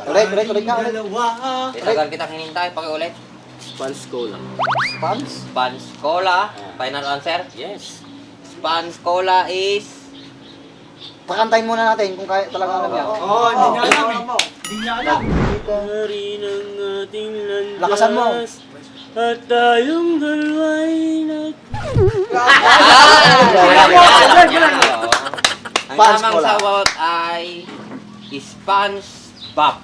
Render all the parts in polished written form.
Ulit nga. Itagal kita hinintay, pakiulit. Spans Cola. Spans Cola. Final answer? Yes. Spans Cola is... Pakantayin muna natin kung kaya talaga alam niya. Hindi niya alam eh. Hindi niya alam. Hari ng ating landas. Lakasan mo. At tayong dalawa'y Ang Spans tamang Cola. sagot ay... Spans Bob.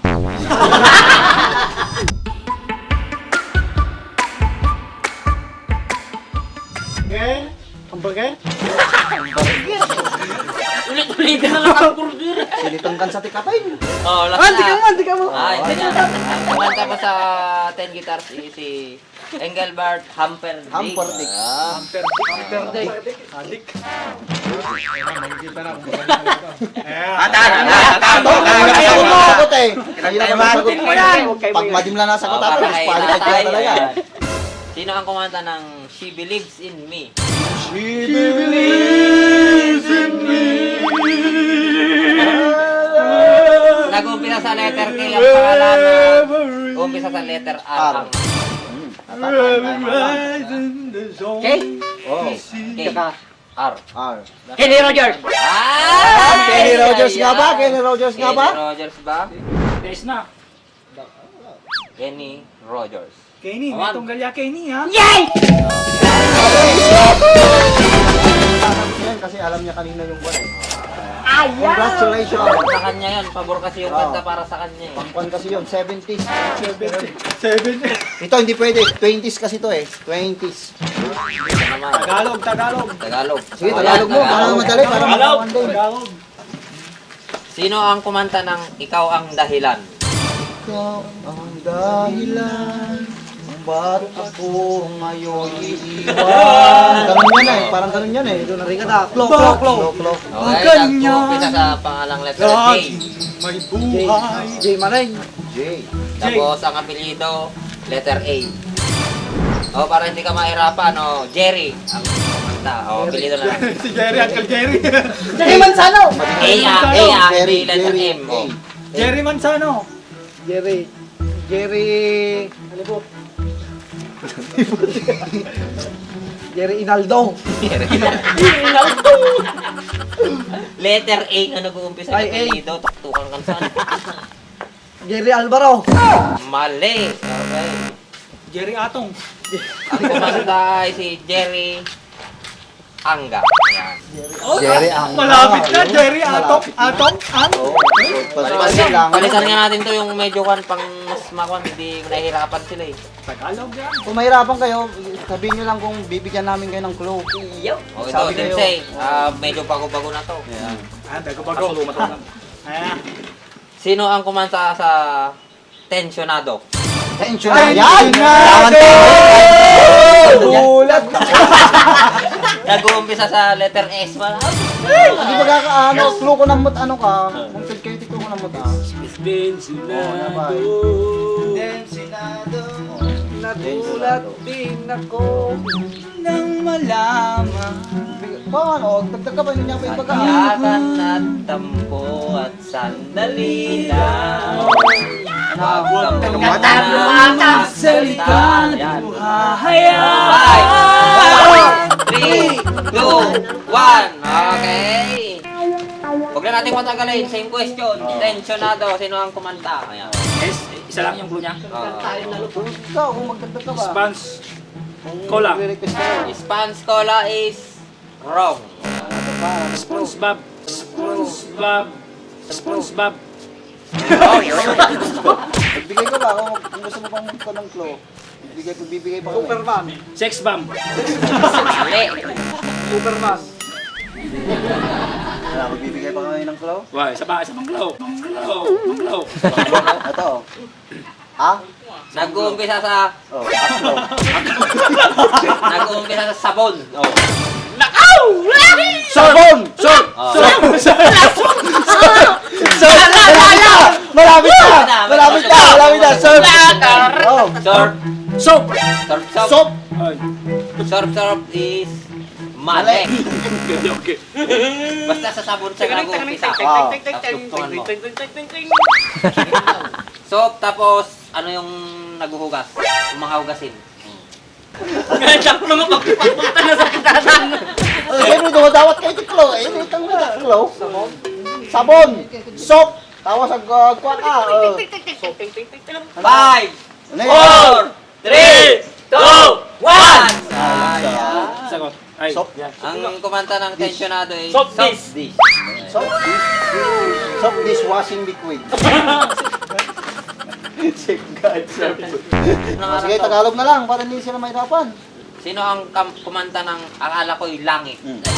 Hamburger? Ulit-ulitin na lang ang burger. Silitong sa tikatin. Oh, last na. Di ka mo. Ay, hindi na. Ang kumanta pa sa 10 guitars is si Engelbert Humperdinck. Humperdinck. Ah. Adik. Kaya mo masagot eh. Kaya naman masagot mo yan. Pag madim lang nasagot Oh, tapos para qualified ka kay talaga. Ayan. Sino ang kumanta ng She Believes in Me? She believes in me. Nag-umpisa sa letter K ang pangalan. Umpisa sa letter R. R. K? Oh. K. R. R. Kenny Rogers. Kenny Rogers nga ba? Kenny Rogers nga ba? Kenny Rogers ba? Guys na. Kenny Rogers. Kenny, may tunggalya Kenny ha? Yan kasi alam niya kanina yung buwan eh. Congratulations. Sa kanya yun. Pabor kasi yung kanta para sa kanya eh. Pangkwan kasi yun, 70s. 7. Ito hindi pwede, 20s kasi to eh. 20s. Ito naman. Tagalog. Tagalog. Sige, Tagalog mo. Para madali, para makawan din. Tagalog. Sino ang kumanta ng Ikaw ang Dahilan? Ikaw ang dahilan kung ba't ako ngayon iiwan. Ganun yan eh, parang ganun yan eh. Doon narinig ka. Klo. Okay, nag-umpisa sa pangalang letter J. May buhay. J Maring. J. Tapos ang apelyido, letter A. O, para hindi ka mahirapan, no? Jerry ang kumanta. O, apelyido na lang. Si Jerry, Uncle Jerry. Jerry Manzano. May letter M. O. Jerry Manzano. Jerry. Ano po? Jerry Inaldo. Letter A ang nag-uumpisa ng Ay, A. apelyido. Taktukan ka saan. Jerry Alvaro. Mali. Okay. Jerry Atong. Ang kumanta ay si Jerry Anga. Yan. Jerry ang Malapit na, Jerry Atong. Pasalasin lang. Palitan nga natin to yung medyo kan pang mas makwan, hindi nahihirapan sila eh. Tagalog yan. Kung mahirapan kayo, sabihin nyo lang kung bibigyan namin kayo ng clue. O ito, Sabi kayo. Dinsay, medyo bago-bago na to. Bago. Ayan. Sino ang kumanta sa Tensionado? Tension na yan! Bulat! Nag-uumpisa sa letter S. Wala. Hindi ba kakaano? Clue ko ng mut ano ka? Kung kayo clue ko ng mut ah. Bensinado. Tensionado. Nagulat din ako Nang malaman. Paano? Dagdag ka ba niya pa yung pagkaano? Yakan at tampo at sandali lang. Tumatap sa likod. Yan. Hahayaan. 5, 4, 3, 2, 1. Okay. Huwag na natin matagalin. Same question. Tensionado. Sino ang kumanta? Ayan. Yes, isa lang yung blue niya. Ikaw, kung magdagdag ka ba? Spans Cola. Re-request ko. Spans Cola is wrong. SpongeBob. SpongeBob. Magbigay ka ba? Kung gusto mo pang ko ng clue. Bibigay pa kami. Superman. Sex bomb. Mali. Superman. Wala, magbibigay pa kami ng clue. Wow, isa pang glow. Glow. Ito. Ah? Nag-uumpisa sa Oh, clue. nag-uumpisa sa sabon. Oh. Sabon! Oh. Malapit na! Surf! Oh. Surf. Soap. Surf. Surf. Soap! Ay, Surf is mali. okay. Basta sa sabon siya nag-uumpisa. Wow. Taktukan mo. Soap, tapos ano yung naghuhugas? Yung mga hugasin. Ngayon, siya ko naman pagpipapunta na sa kitanan. Siyempre, dumadawat kayo tiklo. Ayun, itang tiklo. Sabon. Soap. Tawa sa kwa ka. 5, Ano yun? 4, 3, 2, 1! Sagot. Ay, Soap. yan. Ang kumanta ng tensionado ay Soap dish. Soap dish. Soap dishwashing liquid. Check God. Sige, Tagalog na lang para hindi sila mahirapan. Sino ang kumanta ng Akala Ko'y Langit?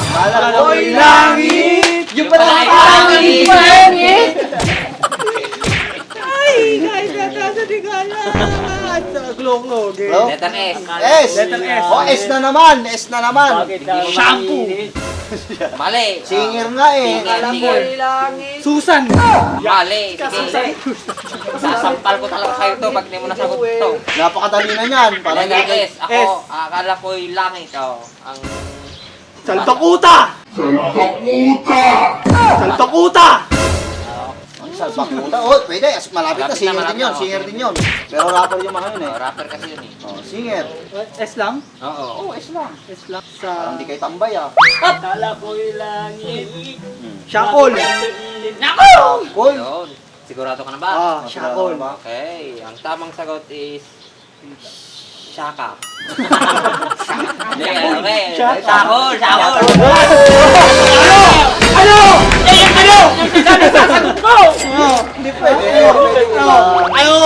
Akala ko'y langit! Yung pala Ay, langit! langit! Ay, kahit nasa di ka lang. Glow-glow. Hello? Letter S. S! Letter S. O, S na naman! S na naman! Shampoo. Mali. Singer nga eh. Singer. Susan. Mali. Sige. Sasampal ko talaga sa'yo to pag di mo nasagot to. Napakadali na yan. Parang Letter S. S. Ako, Akala Ko'y Langit. Oh, ang... Salpakuta! Salpakuta! ang salbakuta. Oh, pwede. Malapit na. Malapit na, Singer din malapit yun. na. Singer din yun. Pero rapper yung mga yun eh. Rapper kasi yun eh. Oh, singer. S lang? Oo. Oh, S lang. S lang. Parang Sa... di kayo tambay ah. Akala ko'y langit. Shakol. Cool. Yun. Sigurado ka na ba? Ah, Shakol. Okay. Ang tamang sagot is... Shaka. Okay. Shakol. Shakol. Ano? Hindi pwede. Ano?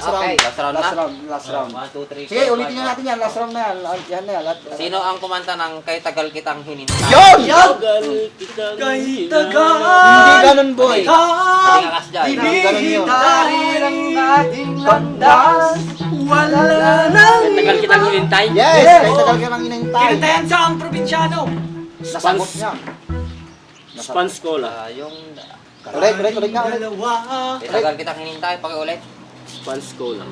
Okay. Last round na? Last round. 1, 2, 3, Sige, ulitin na natin yan. Last round na yan. Yan na yan. Sino ang kumanta ng Kay Tagal Kitang Hinintay? Yun! Kay tagal. Hindi ganun, boy. Hindi ka kas dyan. Ganun yun. Dahil ang ating landas, wala nang Tagal kitang hinintay. Yes! Kaya tagal ka nang inintay. Kinatayan sa ang probinsyano. Nasagot niya. Spans Cola. Yung Ulit nga. Ulit. Dalawa. Kay Tagal Kitang Hinintay. Pakiulit. Spans Cola.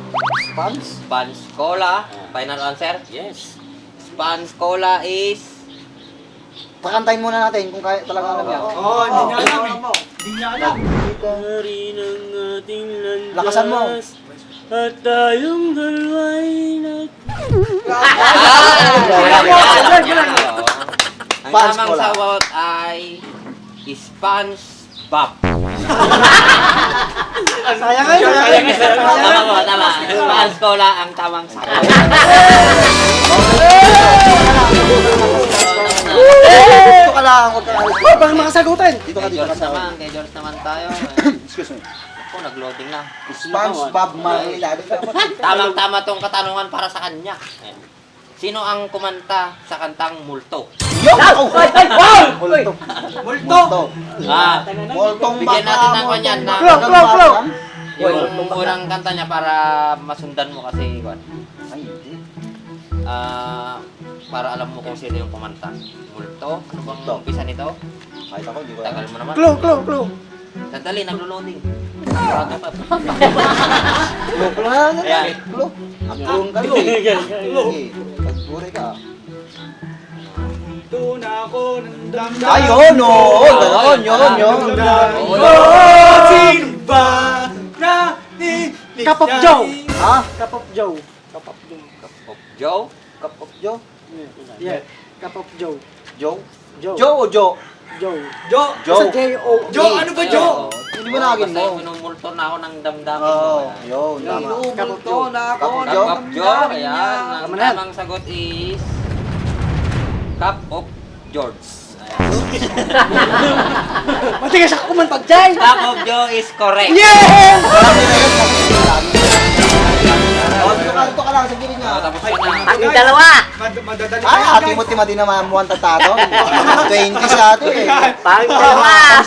Pants? Spans Cola. Final answer? Yes. Spans Cola is... Pakantayin muna natin kung kaya talaga alam niya. Oh, hindi niya alam eh. Hindi niya alam. Hari ng ating landas. Lakasan mo. At tayong dalawa'y nag... Ang Spans tamang Cola. sagot ay... SpongeBob. Sayang kayo. Tama. Spans Cola ang tamang sagot. Dito ka lang. Huwag ka alis. Baka makasagutin. Dito ka, Kay dito ka George sa... naman, kay George naman tayo. Excuse me. Ako, nag-loading na. SpongeBob Marley. Tamang-tama tong katanungan para sa kanya. Ayan. Sino ang kumanta sa kantang Multo? Yo! Multo. Multo. Ah, Multong bigyan natin ng kanyan na Flow. yung unang kanta niya para masundan mo kasi Juan. Ay, hindi. Para alam mo kung sino yung kumanta. Multo? Ano bang Multo. umpisa nito? Kahit ako, hindi ko Tagal mo naman. Clue. Sandali, naglo-loading. Bago pa. Clue na. Ayan. Clue. Ang clue ka, Clue. Sige. Pagpuri ka. Doon ako ng damdamin. Ayun, oo. Ganon, yun. Sino ba na Kapop Joe. Ha? Kapop Joe. Of Joe? Cup of Joe? Yeah. Kapop Joe. Joe? Joe. Joe o Joe? Joe. Joe. Joe. Sa J-O. Joe, ano ba Joe? Hindi mo nagin mo. Kasi minumulto na ako ng damdamin Oo, ko. yun, tama. Kapop Joe. Cup of Joe? Cup of Joe, ayan. Ang Tama na yan. tamang sagot is... Cup of George. Matigas ako kumantag dyan. Cup of Joe is correct. Yeah! Marami na yun kasi marami. Oh, dito ka lang sa gilid niya. Tapos ka na. Ang dalawa! Madadali Ay, ati mo timati na mamuhan tatado. 20 sa ato eh. Pang dalawa!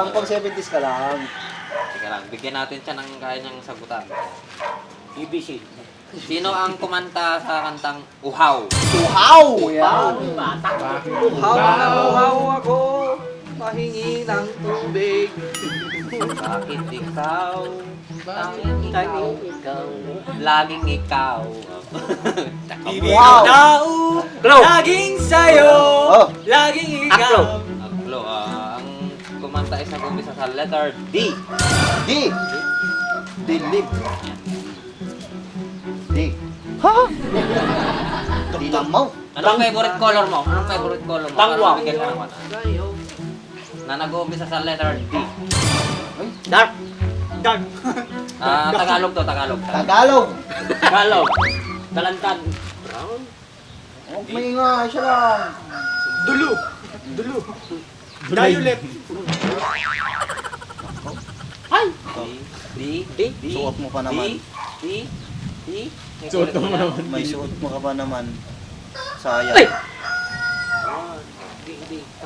Pang 70s ka lang. Teka lang, bigyan natin siya ng kaya niyang sagutan. BBC. Sino ang kumanta sa kantang Uhaw? Uhaw! Uhaw ako. Mahingi ng tubig. Bakit ikaw? Tanging ikaw. Laging ikaw. Wow! Tao, laging sa'yo. Oh. Laging ikaw. Aklo, ang kumanta kumanta is nag-umpisa sa letter D. D. Dilim. D. Ha? Dilamaw. Anong favorite color mo? Anong favorite color mo? Tangwang. Para mabigyan ka ng mata. Na nag-umpisa sa letter D. Dark. Dark. Tagalog to, Tagalog. Tagalog. Tagalog. Talantad. Brown. Huwag may nga, siya lang. Dulo. Dulo. Violet. Ay! D. Suot mo pa naman. D. Suot mo naman. May suot mo ka pa naman. Sayang. Ay!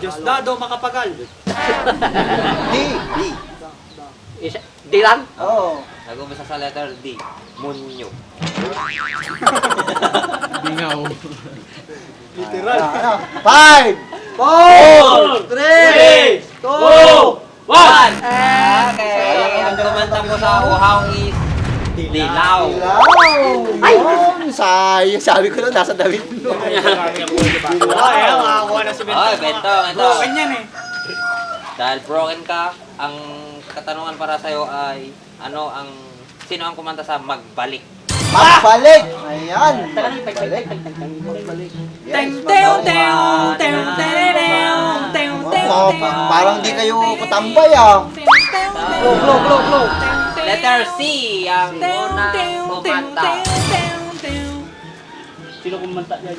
Diyos dado makapagal. D. Di lang? Oo. Nag-umpisa sa letter D. Munyo. Bingaw. Literal. Ano? 5, 4, 3, 2, 1! Okay. Ang kumanta mo sa uhaw is Dilaw. Ay! Sayang. Sabi ko na, nasa damit mo. Ay, makakuha na si Bento. Ay, Bento. Broken yan eh. Dahil broken ka, ang katanungan para sa'yo ay sino ang kumanta sa Magbalik? Magbalik! Ayan. Magbalik. Parang di kayo katambay ah. Blow. Letter C ang unang kumanta. Sino kumanta yan?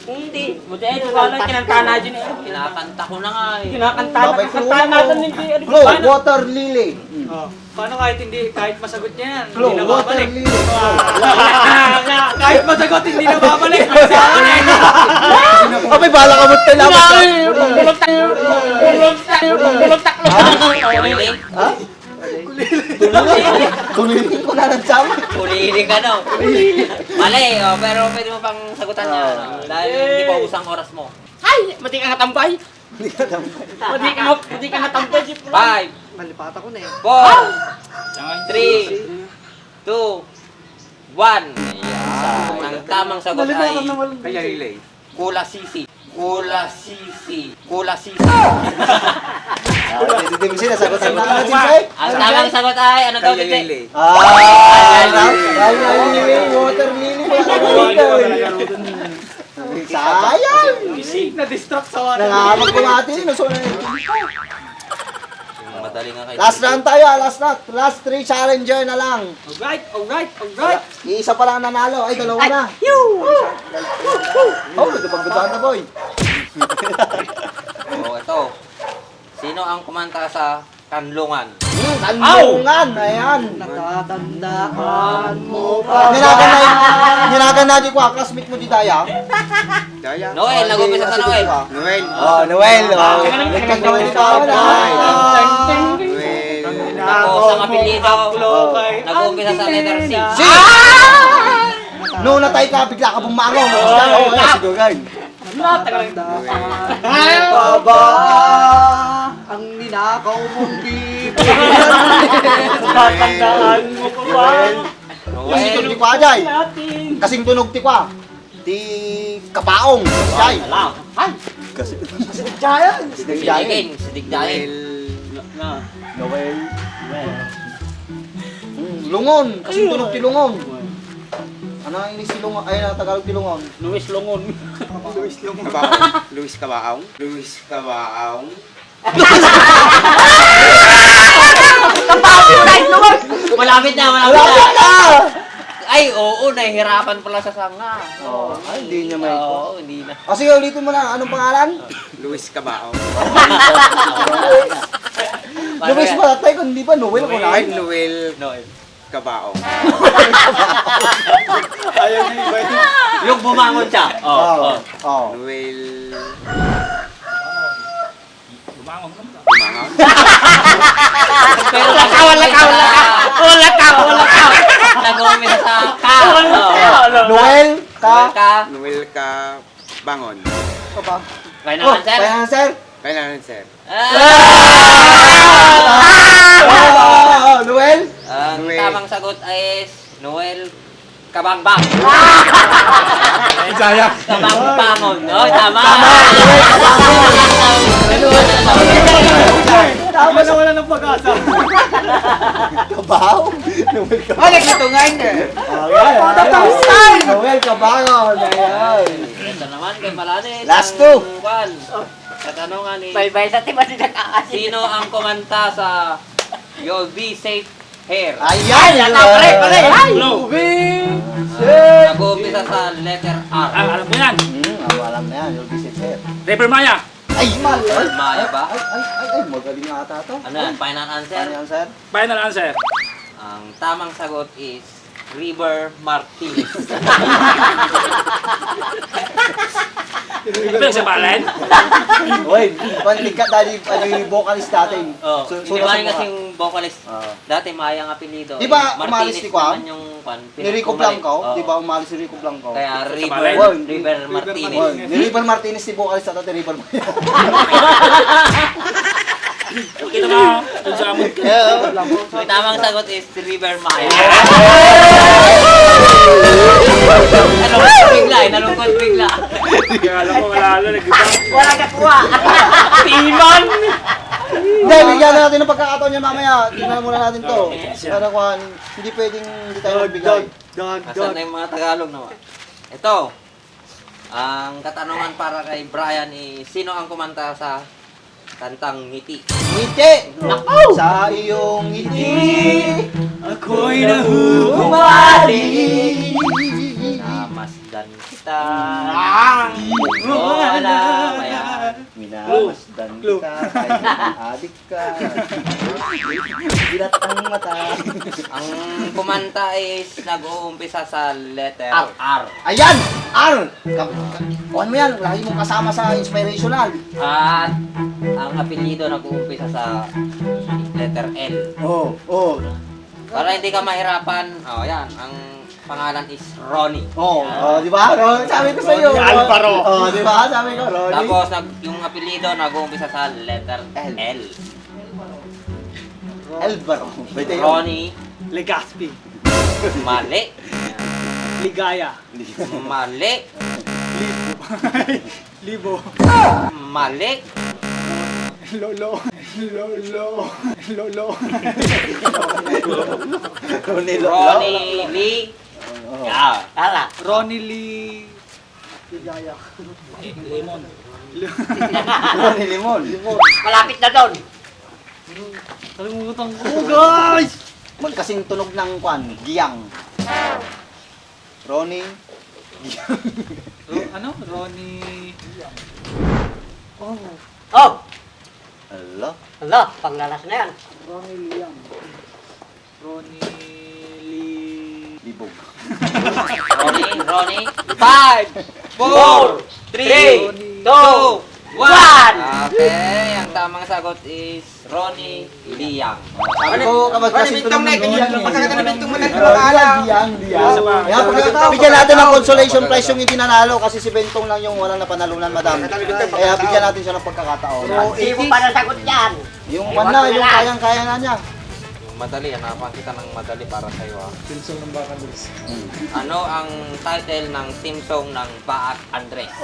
Hindi. Buti ay, wala kinanta na dyan eh. Kinakanta ko na nga eh. Babay ko. Kinanta natin hindi. Glow, water lily. Oh. Paano kahit masagot niya yan? Glow, Hindi na water babalik. lily. Kahit masagot, hindi na babalik. Sa akin eh. Abay, bala ka mo't kailangan ka. Bulog taklo. Kulili? Ha? Kuliling ko na ng sama. Kulili ka daw. Mali, pero pwede mo pang sagutan niya. Dahil hindi pa usang oras mo. Ay! Mati ka natambay. Hindi ka tambay. Mati ka natambay. 5, Malipata ko na eh. 4, 3, 2, 1. Ayan. Ang tamang sagot ay Kula Sisi. Kula Sisi. Kula Sisi. Hindi mo sila sagot-sagot na natin sa'yo. Ang tamang sagot ay, ano daw dito? Water lily. Sayang. Na-distract sa water. Nangahamag ko natin. Madali nga kayo. Last round tayo, last 3 challenger na lang. Alright. Iisa pa lang nanalo. Ay, dalawa na. Oh, nagpagbutuhan na, boy. Ito. Sino ang kumanta sa Kanlungan? Tanlungan. Ayan. Natatandaan mo pa. Hinagan na di ko, classmate mo di Daya. Noel, nag-umpisa sa Noel. Noel. Oh, Noel. Nagkagawin ni Pao na. Ako sa apelyido, nag-umpisa sa letter C. Si! Noong natay ka, bigla ka bumangon. Siguro guys. Baba ang ninakaw mong bibig. Tatandaan mo pa ba? Kasing tunog ti kwa, Jay. Kasing tunog ti kwa. Ti kapaong. Jay. Ay! Kasing Jayan. Sidigdain. Sidigdain. Noel. Lungon. Kasing tunog ti lungon. Ano ang inis ti lungon? Ay, Tagalog ti lungon. Luis Longon. Luis Cabaong. Malapit na. Ay, oo, nahihirapan pala sa sanga. Ay, hindi niya may Oo, hindi na. O sige, ulitin mo na. Anong pangalan? Luis Cabaong. Luis pa tatay kung hindi pa Noel ko na. Noel Cabaong. Ayaw niya iba yun. Yung bumangon siya. Oo. Oo. Noel... Bumangon. Pero Lakaw. nag-umpisa sa Ka. Noel ka. Noel Cabangon. Kaya naman, sir. Kaya na, sir. Kailangan, sir. Noel. Ang tamang sagot ay Noel Kabangbang. Kabangbangon. Oh, tama. Ako na wala ng pag-asa. Kabaw. Noel Kabaw. Oh, nagkitungan ka. Ayan. Noel Kabaw. Ayan. Ito naman kay Malanes. Last ang two. kwan. Katanungan ni Bye-bye sa tiba si Nakaasin. sino ang kumanta sa You'll Be Safe Here? Ayan. pare. Nag-uumpisa sa letter R. Alam mo yan. Alam na yan. You'll be safe here. River Maya. Ay, malay. Maya ba? Ay, magaling nga ata to. Ano yan? Final answer? Ano yan, sir? Final answer. Ang tamang sagot is River Martinez. Ito yung sa Balen. Uy, panlig ka dahil yung vocalist natin. Oh, So, di ba yung kasing vocalist? Oo. Dati Maya ang apelido. Di ba Martinez umalis ni Kwam? naman yung kwan. Ni Rico Blanco, Oo. di ba umalis si Rico Blanco? Kaya Balen. River Martinez. Oh, ni River Martinez si vocalist at ni River Maya. Kita mo, dun sa amon ka. Ang tamang sagot is River Maya. Nalungkot bigla. Kaya alam ko, wala nag-iba. Wala kakuha. Timon! Hindi, bigyan natin ng pagkakataon niya mamaya. Tingnan muna natin to. Para kung hindi pwedeng hindi tayo magbigay. Asan na yung mga Tagalog naman? Ito. Ang katanungan para kay Brian is, sino ang kumanta sa kantang Ngiti? Ngiti! Sa iyong ngiti, Ako'y humali. Namasdan kita. Oo na, maya. Minamasdan kita, kahit adik ka. Dilat ang mata. Ang kumanta is nag-uumpisa sa letter R. R. Ayan! R! Kuhan mo yan, lagi mong kasama sa inspirational. At ang apelyido nag-uumpisa sa letter L. Oh. Para hindi ka mahirapan, yan, ang pangalan is Ronnie. Di ba? Sabi ko sa iyo. Alvaro. Di ba? Sabi ko, Ronnie. Tapos yung apelyido nag-uumpisa sa letter L. Alvaro. Pwede yun. Ronnie, Legaspi. mali. Ligaya. Mali. Libo. Mali. Lolo. Ronnie Lee. Yeah. Tala. Ronnie Lee. Ligaya. Lemon. Ronnie Limon. Malapit na doon. Kalimutan ko, guys! Magkasing tunog ng kwan, giyang. Ronnie. Ano? Ronnie... Oh. Hello? Hala, panglalas na yan. Ronnie Liam. Ronnie Libog. Ronnie. 5, 4, 3, 2, 1. Okay, ang tamang sagot is Ronnie Liang. Sabi ko, magkasing tunog ng giyang. Giyang. Bigyan natin ng consolation prize yung hindi nanalo kasi si Bentong lang yung walang napanalunan, madam. Kaya bigyan natin siya ng pagkakataon. Hindi mo pa nasagot yan. Yung na, yung kayang-kaya na niya. Yung madali, hanapan kita ng madali para sa'yo. Team song ng Baak Andres. Ano ang title ng team song ng Baak Andres?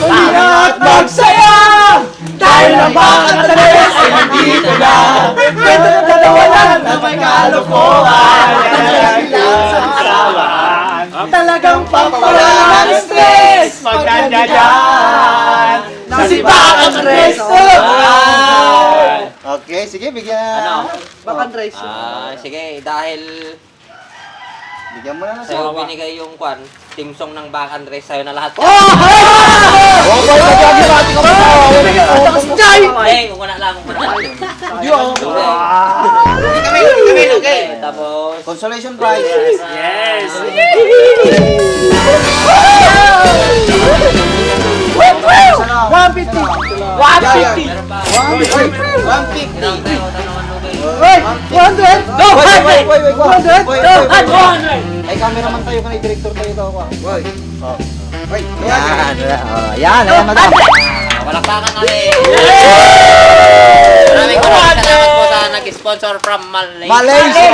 At magsaya! Dahil na Baak Andres ay hindi ko na. Pwede na tatawanan na may kalokohan. Talagang pampawalan ng stress. Magdadyan na si Baak Andres. Okay, sige, bigyan. Ano? Baak Andres. Sige, dahil Bigyan mo na na sa'yo binigay yung team song ng Baak Andres, sa'yo na lahat. Oh, boy, nagkakibati ka pa. Hey, kung wala lang. Okay, tapos Consolation prize. Yes. meron pa. 150. Ilang tayo, tanungan mo kayo. Wait, 100. No, wait. Ay, cameraman tayo, kanay director tayo daw ka. Wait. Yan, madam. Walakpakan natin. Maraming salamat po sa nag-sponsor from Malaysia. Malaysia!